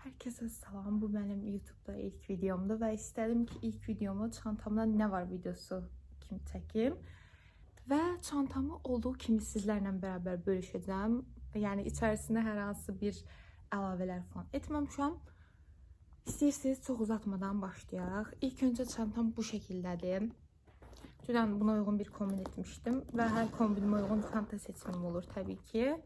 Herkese salam. Bu benim YouTube'da ilk videomdu ve istedim ki ilk videomu çantamda ne var videosu kimi çekim. Ve çantamı olduğu kimi sizlerle beraber bölüşeceğim. Yani içerisinde her hansı bir əlavələr falan etməmişəm. İstəyirsiniz çox uzatmadan başlayaq. İlk önce çantam bu şekildedir. Dünən buna uygun bir kombin etmiştim ve her kombinime uygun çanta seçimim olur tabii ki.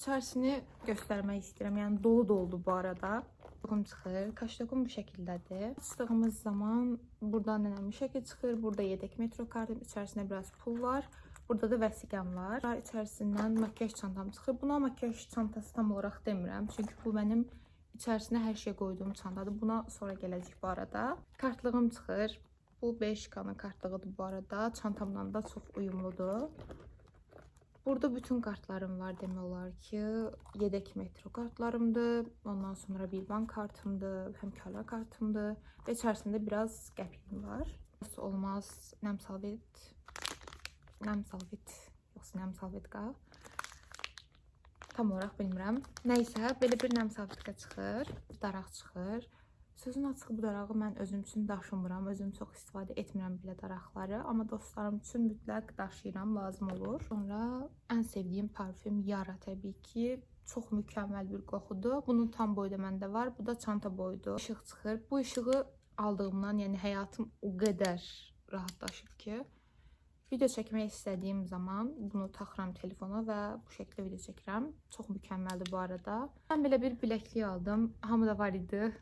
İçerisini göstermek istedim. Yani dolu doldu bu arada. Kaşlarım çıxır. Kaşlarım bu şekildedir. Açtığımız zaman buradan önemli şekil çıxır. Burada yedek metro kartım. İçerisinde biraz pul var. Burada da vəsiqəm var. İçerisinden makyaj çantam çıxır. Buna makyaj çantası tam olarak demirəm. Çünkü bu benim içerisine her şey koyduğum çantadır. Buna sonra gələcək bu arada. Kartlığım çıxır. Bu Belçikanın kartlığıdır bu arada. Çantamdan da çok uyumludur. Burada bütün kartlarım var demək olar ki, yedek metro kartlarımdır. Ondan sonra bir bank kartımdır, həmkarlar kartımdır ve içerisinde biraz qəpiyim var. Nasıl olmaz nem salvet, yoxsa nem salvetka. Tam olarak bilmirəm. Neyse, belə bir nem salvetka çıxır, daraq çıxır. Sözün açığı bu darağı mən özüm üçün daşımıram, özüm çox istifadə etmirəm belə daraqları, amma dostlarım üçün mütləq daşıyıram, lazım olur. Sonra ən sevdiyim parfüm Yara təbii ki, çox mükəmməl bir qoxudur. Bunun tam boyu da məndə var, bu da çanta boyudur. İşıq çıxır. Bu işığı aldığımdan, yəni həyatım o qədər rahatlaşıb ki, video çəkmək istədiyim zaman bunu taxıram telefona və bu şəkildə video çəkirəm. Çox mükəmməldir bu arada. Mən belə bir biləklik aldım. Hamıda var idi.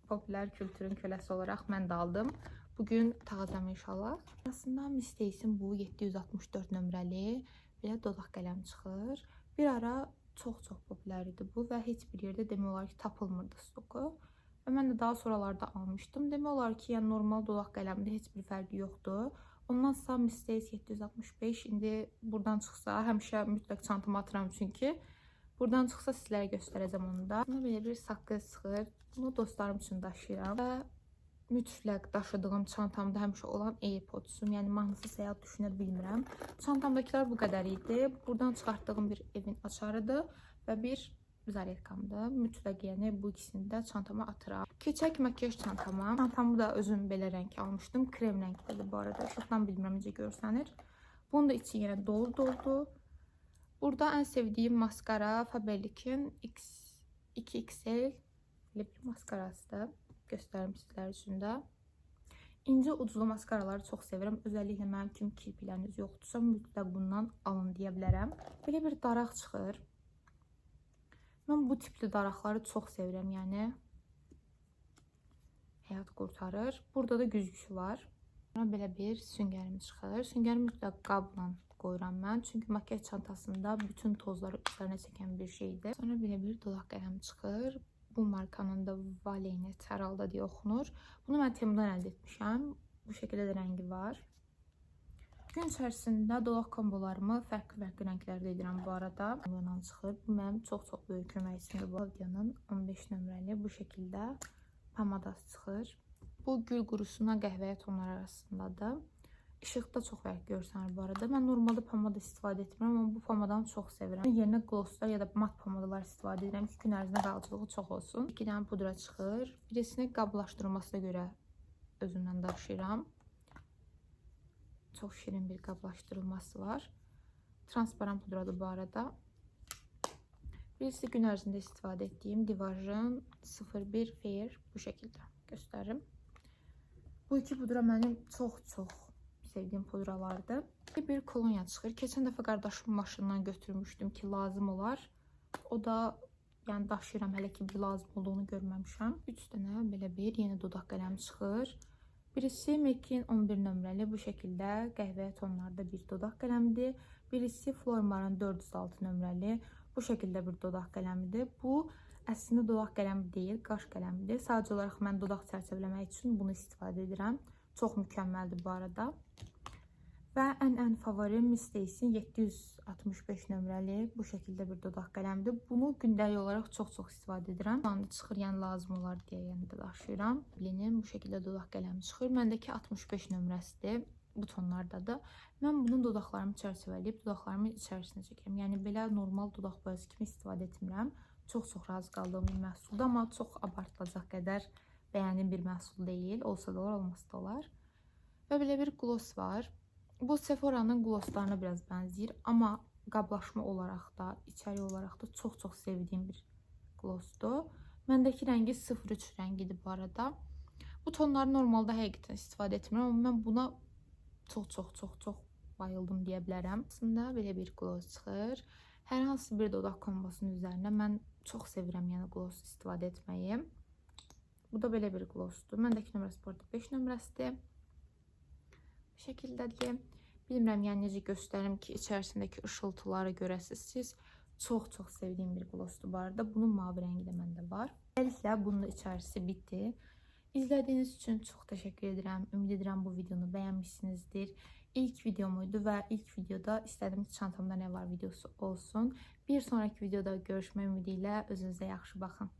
Popüler kültürün köləsi olarak mən də aldım. Bugün tağacam inşallah. Aslında Miss bu 764 nömrəli belə dodaq qələm çıxır. Bir ara çox popüler idi bu və heç bir yerdə demək olar ki tapılmırdı stoku. Və mən də daha sonralarda almışdım. Demək olar ki, yəni normal dodaq qələmdə heç bir fərqi yoxdur. Ondan sonra Miss 765 indi buradan çıxsa həmişə mütləq çantama atıram çünki. Buradan çıxsa sizlərə göstərəcəm onu da. Buna belə bir saqqız çıxır. Bunu dostlarım üçün daşıyıram və mütləq daşıdığım çantamda həmişə olan AirPods'um. Yəni mahnısız həyat düşünə bilmirəm. Çantamdakılar bu qədər idi. Buradan çıxartdığım bir evin açarıdır və bir zaretkamdır. Mütləq yəni bu ikisini də çantama atıram. Keçək makyaj çantama. Çantamı da özüm belə rəng almışdım. Krem rəngdədir bu arada. Şoxdan bilmirəm necə görsənir. Bunun da içi yenə dolu. Burada en sevdiğim maskara Faberlic'in X2XL bir maskarası. Göstereyim sizler için de. İnce uclu maskaraları çok severim. Özellikle mənim kimi kirpikləriniz yoxdursa mütləq bundan alın deyə bilərəm. Belə bir daraq çıxır. Mən bu tipli daraqları çok sevirəm, yəni həyat qurtarır. Burada da güzgüsü var. Sonra belə bir süngərim çıxır. Süngəri mütləq qabla qoyuram mən. Çünki makyaj çantasında bütün tozları üzərinə çəkən bir şeydir. Sonra belə bir dodaq qələmi çıxır. Bu markanın da Valenet hər halda deyə oxunur. Bunu mən Temudan əldə etmişəm. Bu şəkildə də rəngi var. Gün içərisində dodaq kombolarımı fərqli rənglərdə edirəm bu arada. Bundan çıxır. Bu mənim çox böyük kömək içindir. Bu Avdiyanın 15 nömrəli bu şəkildə pamadası çıxır. Bu gül qurusuna qəhvəyə tonlar arasındadır. İşıqda çox fərq görsənir bu arada. Mən normalda pomada istifadə etmirəm, amma bu pomadanı çox sevirəm. Yerinə glosslar ya da mat pomadalar istifadə edirəm ki, gün ərzində qalıcılığı çox olsun. 2 dənə pudra çıxır. Birisini qablaşdırılmasına görə özümdən daşıyıram. Çox şirin bir qablaşdırılması var. Transparan pudradır bu arada. Birisi gün ərzində istifadə etdiyim Divajın 01 Fair bu şəkildə göstərim. Bu iki pudra mənim çox sevdiğim pudralardı. Bir kolonya çıxır. Keçən dəfə qardaşımın maşından götürmüşdüm ki, lazım olar. O da yəni daşıyıram, hələ ki bir lazım olduğunu görməmişəm. 3 dənə belə bir yeni dodaq qələmi çıxır. Birisi MAC'in 11 nömrəli bu şəkildə qəhvəyə tonlarda bir dodaq qələmidir. Birisi Flormar'ın 406 nömrəli bu şəkildə bir dodaq qələmidir. Bu əslində dodaq qələmi deyil, qaş qələmidir. Sadəcə olaraq mən dodaq çərçivələmək üçün bunu istifadə edirəm. Çox mükəmməldir bu arada. Və ən favorim Miss 765 nömrəli bu şəkildə bir dodaq qələmidir. Bunu gündəlik olaraq çox istifadə edirəm. Bana çıxır, yəni lazım olar deyə yəni də daşıyıram. Linin bu şəkildə dodaq qələmi çıxır. Məndəki 65 nömrəsidir. Bu tonlardadır. Mən bunun dodaqlarımı çərçivələyib dodaqlarımın içərisinə çəkirəm. Yəni belə normal dodaq boyası kimi istifadə etmirəm. Çox razı qaldığım bir məhsuldur, amma çox abartılacaq qədər bəyəndiyim bir məhsul deyil. Olsa da olar, olmasa da olar. Və belə bir gloss var. Bu Sephora'nın glosslarına biraz bənzəyir, amma qablaşma olaraq da, içəri olaraq da çox sevdiyim bir glossdur. Məndəki rəngi 03 rəngidir bu arada. Bu tonları normalda həqiqətən istifadə etmirəm, amma mən buna çox bayıldım deyə bilərəm. Aslında belə bir gloss çıxır. Hər hansı bir dodaq kombosunun üzərinə mən çox sevirəm, yəni gloss istifadə etməyi. Bu da belə bir glossdur. Məndəki nömrəsi bu arada 5 nömrəsidir. Bu şəkildədir. Bilmirəm, yəni necə göstərim ki, içərisindəki ışıltıları görəsiniz. Siz çox sevdiyim bir glossdur bu arada. Bunun mavi rəngi də məndə var. Beləliklə, bunun da içərisi bitdi. İzlədiyiniz üçün çox təşəkkür edirəm. Ümid edirəm bu videonu bəyənmişsinizdir. İlk videomuydu və ilk videoda istədim ki, çantamda nə var videosu olsun. Bir sonraki videoda görüşmək ümidi ilə özünüzə yaxşı baxın.